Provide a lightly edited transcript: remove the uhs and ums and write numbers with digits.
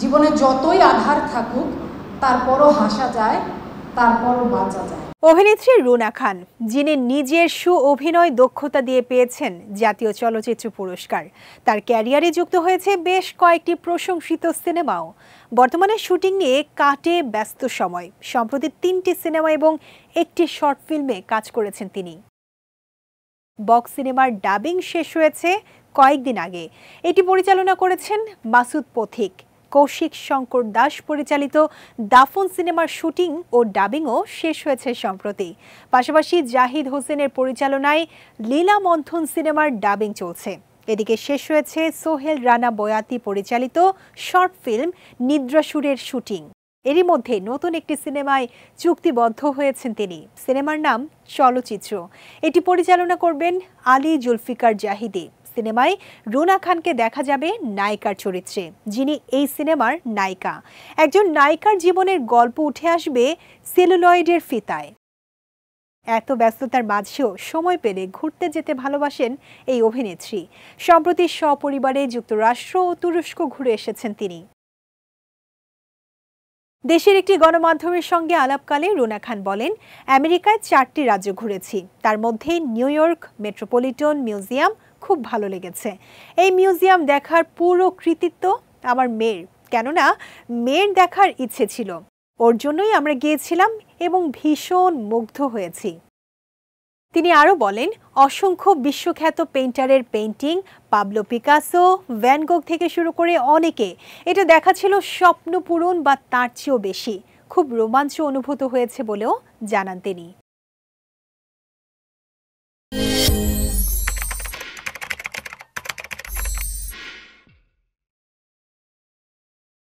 জীবনে যতই আধার থাকুক তারপরও হাসা যায়, তারপরও বাঁচা যায়। অভিনেত্রী রুনা খান, যিনি নিজের অভিনয় দক্ষতা দিয়ে পেয়েছেন জাতীয় চলচ্চিত্র পুরস্কার, তার ক্যারিয়ারে যুক্ত হয়েছে বেশ কয়েকটি প্রশংসিত সিনেমাও। বর্তমানে শুটিং নিয়ে কাটে ব্যস্ত সময়। সম্প্রতি 3টি সিনেমা এবং একটি শর্ট ফিল্মে কাজ করেছেন তিনি। বক্স সিনেমার ডাবিং শেষ হয়েছে কয়েকদিন আগে। এটি পরিচালনা করেছেন মাসুদ পথিক। কৌশিক শঙ্কর দাস পরিচালিত দাফন সিনেমার শুটিং ও ডাবিংও শেষ হয়েছে সম্প্রতি। পাশাপাশি জাহিদ হোসেনের পরিচালনায় লীলা মন্থন সিনেমার ডাবিং চলছে। এদিকে শেষ হয়েছে সোহেল রানা বয়াতি পরিচালিত শর্ট ফিল্ম নিদ্রাসুরের শুটিং। এরই মধ্যে নতুন একটি সিনেমায় চুক্তিবদ্ধ হয়েছেন তিনি। সিনেমার নাম চলচ্চিত্র। এটি পরিচালনা করবেন আলী জুলফিকার জাহিদি। সিনেমায় রুনা খানকে দেখা যাবে নায়িকার চরিত্রে, যিনি এই সিনেমার নায়িকা। একজন নায়িকার জীবনের গল্প উঠে আসবে সেলুলয়েডের ফিতায়। এত ব্যস্ততার মাঝেও সময় পেলে ঘুরতে যেতে ভালোবাসেন এই অভিনেত্রী। সম্প্রতি সপরিবারে যুক্তরাষ্ট্র ও তুরস্ক ঘুরে এসেছেন তিনি। দেশের একটি গণমাধ্যমের সঙ্গে আলাপকালে রুনা খান বলেন, আমেরিকায় 4টি রাজ্য ঘুরেছি, তার মধ্যে নিউ ইয়র্ক মেট্রোপলিটন মিউজিয়াম খুব ভালো লেগেছে। এই মিউজিয়াম দেখার পুরো কৃতিত্ব আমার মেয়ের, কেননা মেয়ের দেখার ইচ্ছে ছিল, ওর জন্যই আমরা গিয়েছিলাম এবং ভীষণ মুগ্ধ হয়েছি। তিনি আরও বলেন, অসংখ্য বিশ্বখ্যাত পেইন্টারের পেইন্টিং, পাবলো পিকাসো, ভ্যান গোগ থেকে শুরু করে অনেকে, এটা দেখা ছিল স্বপ্ন পূরণ বা তার চেয়েও বেশি। খুব রোমাঞ্চ অনুভূত হয়েছে বলেও জানান তিনি।